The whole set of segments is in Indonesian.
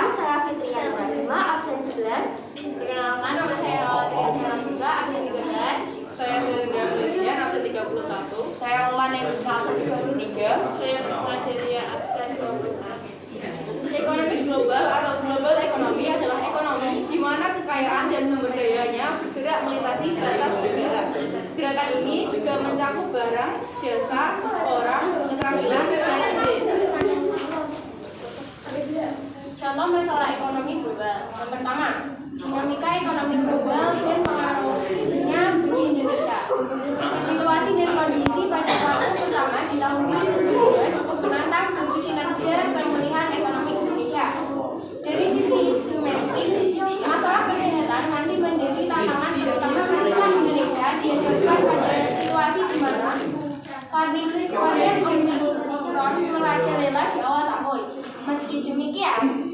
Perkenalkan, saya Fitri Yanima, absen 11. Perkenalkan, nama saya Rawatri juga, absen 13. Saya Selendra Felian, absen 31. Saya Uman Eguska, absen 23. Saya Prisma Delia, absen 26. Ekonomi global atau global ekonomi adalah ekonomi di mana kekayaan dan sumber dayanya bergerak melintasi batas negara. Gerakan ini juga mencakup barang, jasa, orang, keterampilan, dan ide. Contoh masalah ekonomi global. Yang pertama, dinamika ekonomi global dan pengaruhnya bagi Indonesia. Situasi dan kondisi pada kuartal pertama di tahun 2022 cukup menantang bagi kinerja pemulihan ekonomi Indonesia. Dari sisi domestik, masalah kesehatan masih menjadi tantangan terutama ketika Indonesia dihadapkan pada situasi di mana varian Omicron merajalela di awal tahun. Meski demikian,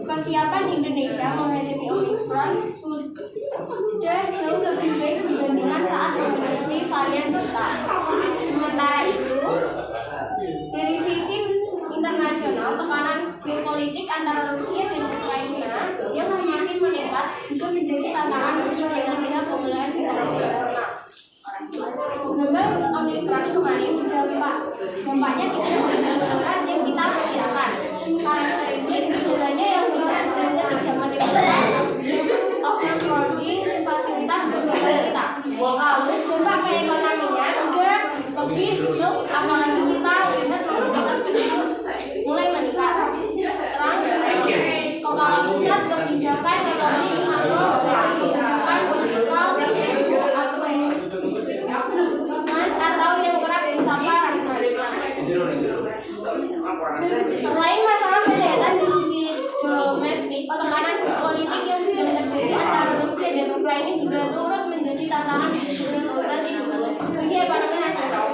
kesiapan Indonesia menghadapi Omicron sudah jauh lebih baik dibandingkan saat menghadapi varian Delta. Sementara itu, dari sisi internasional, tekanan geopolitik antara Rusia dan Ukraina yang semakin meningkat juga menjadi tantangan bagi kinerja pemulihan ekonomi nasional. Global Omicron kemarin dampaknya tidak berat yang kita perkirakan. Karakteristik gejalanya yang ringan sehingga tidak menimbulkan overcrowding fasilitas kesehatan kita. Lalu dampak ke ekonominya juga lebih buruk apalagi kita lihat mobilitas penduduk mulai meningkat. Kepala pusat kebijakan ekonomi makro kebijakan fiskal atau yang kerap disapa selain masalah kesehatan di sisi domestik, tekanan politik yang sedang terjadi antara Rusia dan Ukraina juga turut menjadi tantangan global bagi ekonomi nasional.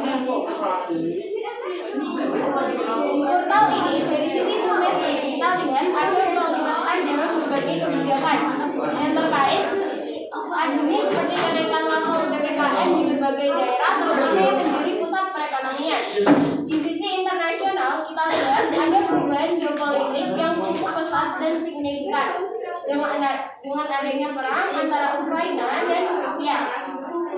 Di portal ini dari sisi domestik kita lihat ada pengembangan dengan berbagai kebijakan yang terkait adanya seperti kenaikan level PPKM di berbagai daerah terutama yang menjadi pusat perekonomian. Di sisi internasional kita lihat ada perubahan geopolitik yang cukup pesat dan signifikan dengan adanya perang antara Ukraina dan Rusia.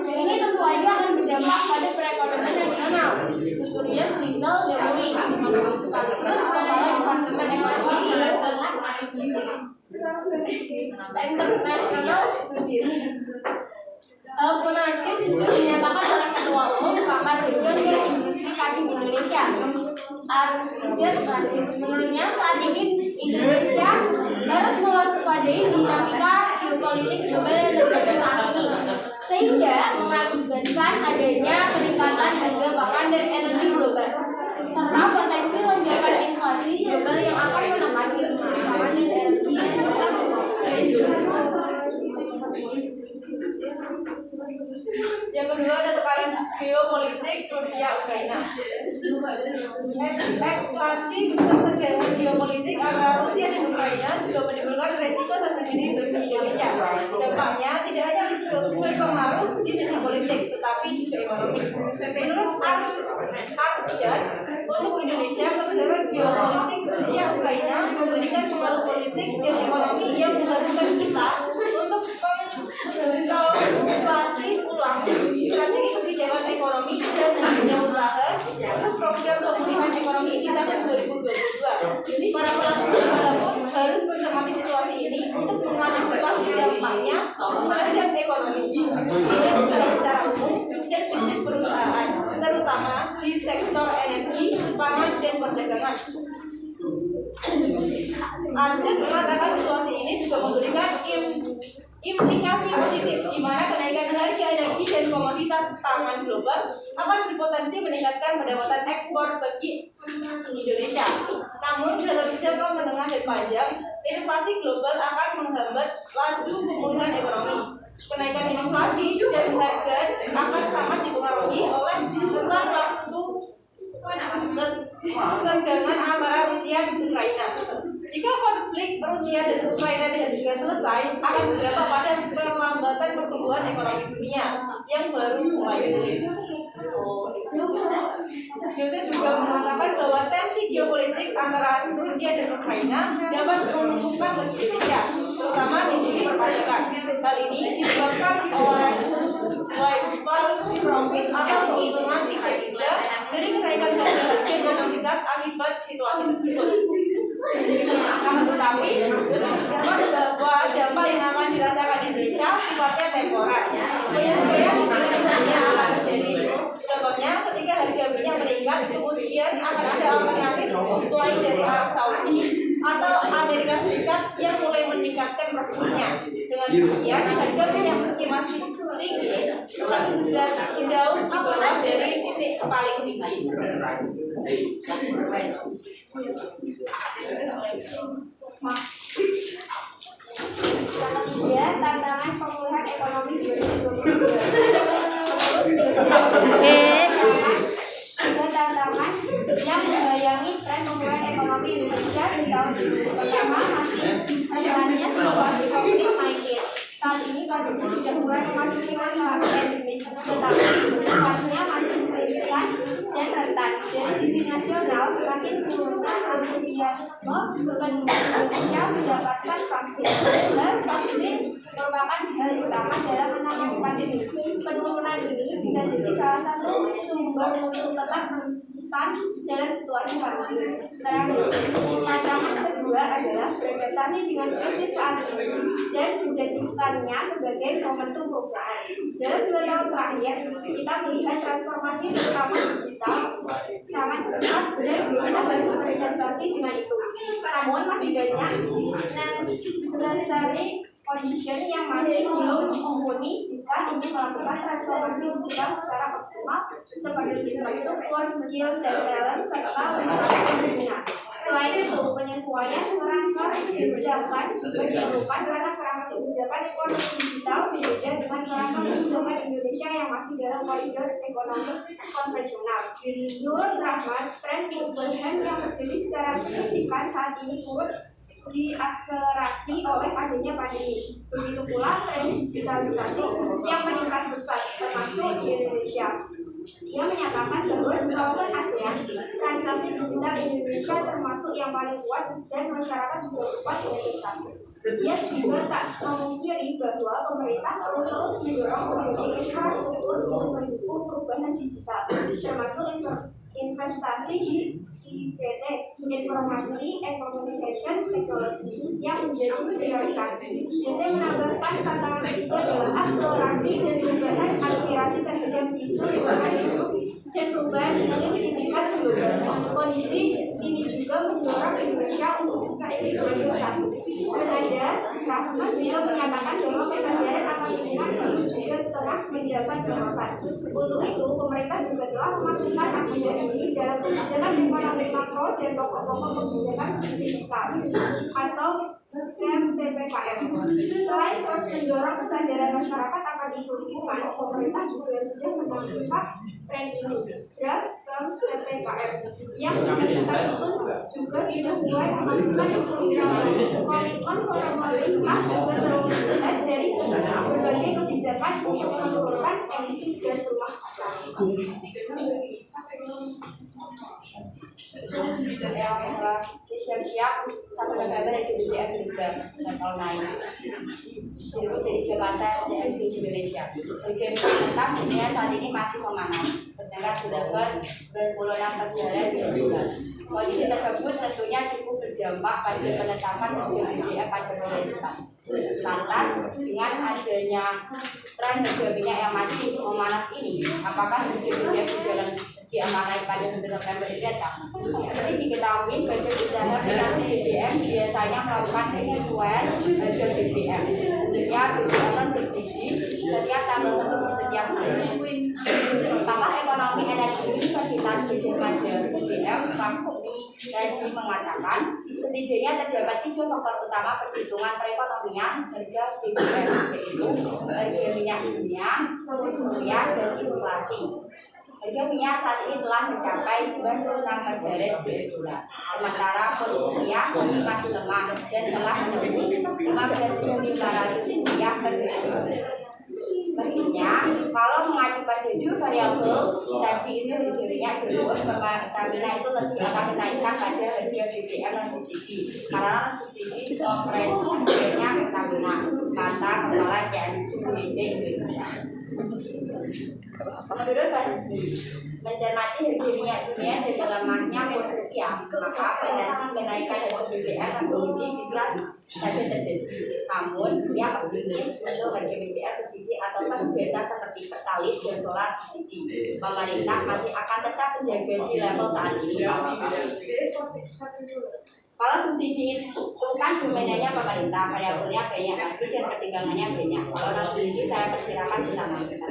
Ini tentu saja akan berdampak pada perekonomian nasional. Tutorials Rizal Jamuri sekaligus Kepala Departemen Ekonomi International Studies. Hal senada juga dinyatakan oleh Ketua Umum Kamar Dagang dan Industri Kadin Indonesia, Arjad Rasid. Menurutnya saat ini Indonesia harus mewaspadai dinamika geopolitik global yang terjadi saat ini, sehingga mengakibatkan adanya peningkatan harga pangan dan energi global, serta potensi lonjakan inflasi global yang akan menekan industri pangan dan energi Yang kedua ada tekanan geopolitik Rusia Ukraina. Eskalasi ketegangan geopolitik antara Rusia dan Ukraina juga menimbulkan resiko tersendiri bagi Indonesia. Dampaknya tidak hanya berpengaruh di sisi politik, tetapi juga ekonomi. Menurut Arsyad, untuk Indonesia ketegangan geopolitik Rusia Ukraina memberikan pengaruh politik dan ekonomi yang mengharuskan kita untuk mengevaluasi ulang strategi kebijakan ekonomi dan dunia usaha untuk program pemulihan ekonomi di tahun 2022. Para pelaku usaha pun harus mencermati situasi ini untuk mengantisipasi dampaknya terhadap ekonomi dan secara umum dan bisnis perusahaan, terutama di sektor energi, pangan, dan perdagangan. Arjad mengatakan situasi ini juga memberikan implikasi positif di mana kenaikan harga energi dan komoditas pangan global akan berpotensi meningkatkan pendapatan ekspor bagi Indonesia. Namun dalam jangka menengah dan panjang, inflasi global akan menghambat laju pemulihan ekonomi. Kenaikan inflasi dan harga akan sangat dipengaruhi oleh rentang waktu ketegangan antara Rusia dan Ukraina. Jika konflik Rusia dan Ukraina tidak segera selesai, akan berdampak pada perlambatan pertumbuhan ekonomi dunia yang baru mulai pulih. Yosef juga mengatakan bahwa tensi geopolitik antara Rusia dan Ukraina dapat menguntungkan bagi Indonesia, terutama di sisi perpajakan. Hal ini disebabkan oleh profit atau keuntungan divisa dari kenaikan harga komoditas akibat situasi tersebut. Akan tetapi, bahwa dampak yang akan dirasakan Indonesia sifatnya temporer. Penyesuaian hanya akan terjadi. Contohnya, ketika harga minyak meningkat, kemudian akan ada alternatif mulai dari Arab Saudi atau Amerika Serikat yang mulai meningkatkan produksinya. Dengan demikian, harga minyak meski masih tinggi, tetapi sudah jauh di bawah dari titik paling tinggi. Ketiga, tantangan pemulihan ekonomi 2023. Tiga tantangan yang membayangi tren pemulihan ekonomi Indonesia di tahun ini. Pertama, masih rentannya situasi COVID-19. Saat ini pandemi sudah mulai memasuki masa endemis, tetapi sifatnya masih riskan dan rentan. Dari sisi nasional, semakin menurunkan antusiasme penduduk Indonesia mendapatkan vaksin. Dan vaksin merupakan hal utama dalam menangani pandemi. Penurunan ini bisa jadi salah satu sumber untuk tetap menyimpan dalam situasi pandemi. Terakhir, tantangan kedua adalah beradaptasi dengan krisis saat ini dan menjadikannya sebagai momentum perubahan. Dalam 2 tahun terakhir, kita melihat transformasi terutama digital sangat cepat dan kita harus beradaptasi dengan itu. Namun masih banyak necessary condition yang masih belum mumpuni jika ingin melakukan transformasi digital secara optimal seperti infrastruktur, skills, dan talent serta minat. Selain itu, penyesuaian kerangka kebijakan juga diperlukan karena kerangka kebijakan ekonomi digital berbeda dengan kerangka kebijakan Indonesia yang masih dalam koridor ekonomi konvensional. Nur Rahman, tren perubahan yang terjadi secara signifikan saat ini turut diakselerasi oleh adanya pandemi. Begitu pula tren digitalisasi yang meningkat pesat, termasuk di Indonesia. Ia menyatakan bahwa di kawasan ASEAN, transaksi digital Indonesia termasuk yang paling kuat dan masyarakat juga kuat berinvestasi. Ia juga tak memungkiri bahwa pemerintah perlu terus mendorong pembangunan infrastruktur untuk mendukung perubahan digital, termasuk investasi di ICT, Informasi and Communication Technology yang menjadi prioritas. JC menambahkan tantangan ketiga adalah akselerasi dan perubahan aspirasi terhadap isu perubahan itu dan perubahan iklim di tingkat global. Kondisi ini juga mendorong Indonesia untuk bisa ikut berinvestasi. Senada, Rahmat juga menyatakan bahwa kesadaran akan lingkungan itu juga setengah menjabat jabatan. Untuk itu, pemerintah juga telah memasukkan agenda ini dalam kebijakan ekonomi makro dan pokok-pokok kebijakan fiskal atau PPKM. Selain terus mendorong kesadaran masyarakat akan isu lingkungan, pemerintah juga sudah menangkap tren ini. Draft PPKM yang sudah kita susun juga sudah mulai memasukkan isu lingkungan. Komitmen pemerintah juga terlihat dari berbagai kebijakan untuk menurunkan emisi gas rumah kaca. Siap-siap satu negara dari BBM juga tahun lain. Dari Jakarta dan di Indonesia. BBM tentang dunia saat ini masih memanas, sedangkan sudah berbulan berjalan di Indonesia. Kondisi tersebut tentunya cukup berdampak pada penetapan BBM pada bulan depan. Lantas, dengan adanya tren harga minyak yang masih memanas ini, apakah BBM berjalan diamanai pada 1 November datang? Seperti diketahui, Badan Usaha Finansi BBM biasanya melakukan penyesuaian harga BBM. Setiap BBM subsidi setiap tanggal 1 setiap bulan. Pakar Ekonomi Energi Universitas Gajah Mada BBM Fakuri Radi mengatakan, setidaknya terdapat 3 faktor utama perhitungan perekonomian harga BBM, yaitu harga minyak dunia, kemudian dan inflasi. Harga minyak saat ini telah mencapai 96 per barel US dollar, sementara kurs rupiah masih lemah dan telah menembus 15.500 rupiah per US dollar. Mestinya kalau mengacu pada dua variabel tadi itu dirinya terus Pertamina itu lebih akan menaikkan pada harga BBM non subsidi karena subsidi operasinya Pertamina, kata Kepala CNSUBD Indonesia. Menurut Basri, mencermati harga minyak dunia dan lemahnya kurs rupiah, maka potensi kenaikan harga BBM non subsidi bisa saja terjadi. Namun, ia optimis untuk harga BBM subsidi ataupun biasa seperti Pertalite dan solar subsidi. Pemerintah masih akan tetap menjaga di level saat ini. Kalau subsidi itu kan domenanya pemerintah, variabelnya banyak lagi dan pertimbangannya banyak. Kalau non subsidi saya perkirakan bisa naik.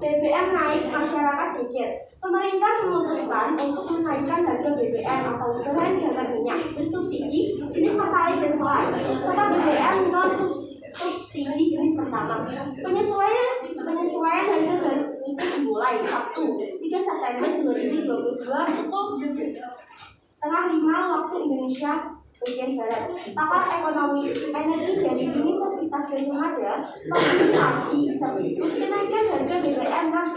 BBM naik, masyarakat geger. Pemerintah memutuskan untuk menaikkan harga BBM atau bahan bakar minyak bersubsidi jenis Pertalite dan solar. Serta BBM non subsidi jenis pertama. Penyesuaian harga baru itu dimulai Sabtu 3 September 2022 pukul 4:30 waktu Indonesia bagian barat. Pakar ekonomi energi dari Universitas Gadjah Mada mengatakan kenaikan harga BBM non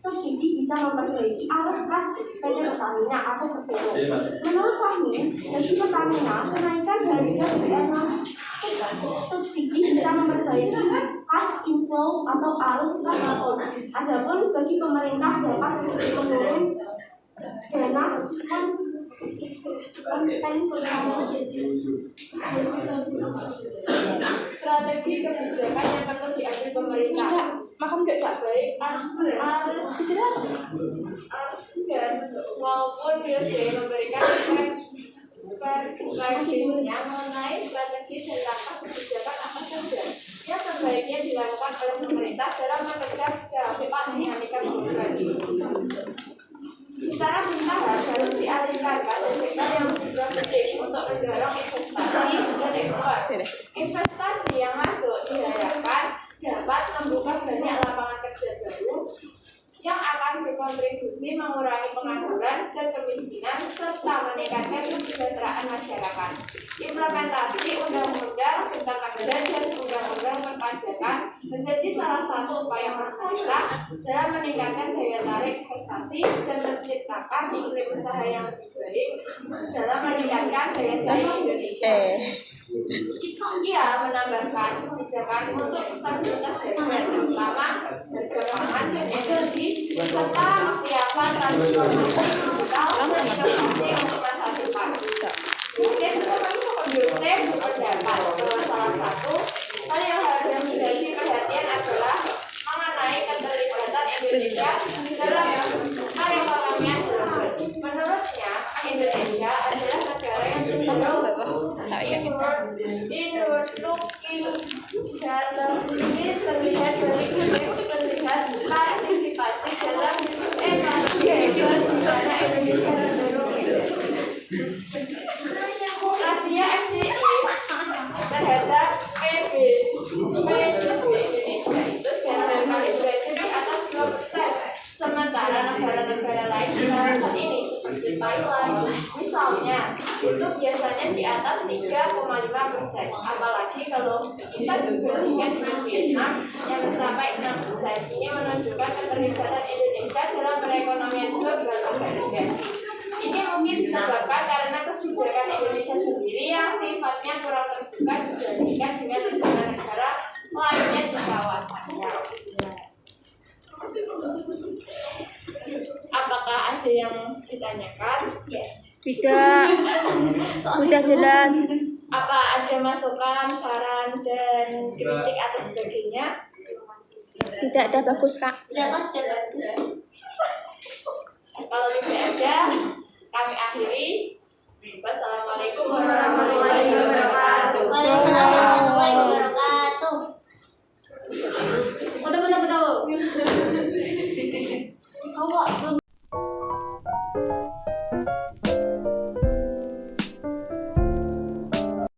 subsidi bisa memperbaiki arus kas PT Pertamina atau Persero. Menurut Fahmi, dari Pertamina, kenaikan harga BBM non subsidi bisa memperbaiki kas inflow atau arus kas masuk. Adapun bagi pemerintah dapat menurun dana Strategi kebijakan yang perlu diambil pemerintah. Makan gak Cak? Baik arus hujan maupun biasa memberikan perspektifnya mengenai strategi dan langkah kebijakan apa saja yang sebaiknya dilakukan oleh pemerintah dalam mencegah dampak dinamika perubahan. Secara bertahap harus dialihkan pada sektor yang juga penting untuk mendorong investasi dan ekspor. Investasi yang masuk diharapkan dapat membuka banyak lapangan kerja baru yang akan berkontribusi mengurangi pengangguran dan kemiskinan serta meningkatkan kesejahteraan masyarakat. Implementasi undang-undang tentang anggaran dan undang-undang perpajakan menjadi salah satu upaya pemerintah dalam meningkatkan daya tarik investasi dan menciptakan iklim usaha yang lebih baik dalam meningkatkan daya saing Indonesia. Ia menambahkan kebijakan untuk stabilitas harga terutama harga pangan dan energi serta kesiapan transformasi digital dan inovasi untuk masa depan. Yusuf berpendapat bahwa salah satu hal yang harus menjadi perhatian adalah mengenai keterlibatan Indonesia dalam perekonomian global. Menurutnya, Indonesia adalah negara yang dalam ini terlihat dari terlihat partisipasi dalam ekonomi dan dimana Indonesia mendorong Asia FDI terhadap PSBB Indonesia itu dalam kali berarti di atas 2%. Sementara negara-negara lain di kawasan ini seperti Thailand misalnya itu biasanya di atas 3,5%. Apalagi kalau kita dibandingkan dengan Vietnam yang mencapai 6%. Ini menunjukkan keterlibatan Indonesia dalam perekonomian global agak rendah. Ini mungkin disebabkan karena kebijakan Indonesia sendiri yang sifatnya kurang terbuka dibandingkan dengan negara-negara lainnya di kawasannya. Apakah ada yang ditanyakan? Tidak. Sudah jelas. Apa ada masukan, saran, dan kritik atau sebagainya? Tidak ada, bagus Kak. Sudah bagus. Kalau tidak ada, kami akhiri. Wassalamualaikum warahmatullahi wabarakatuh.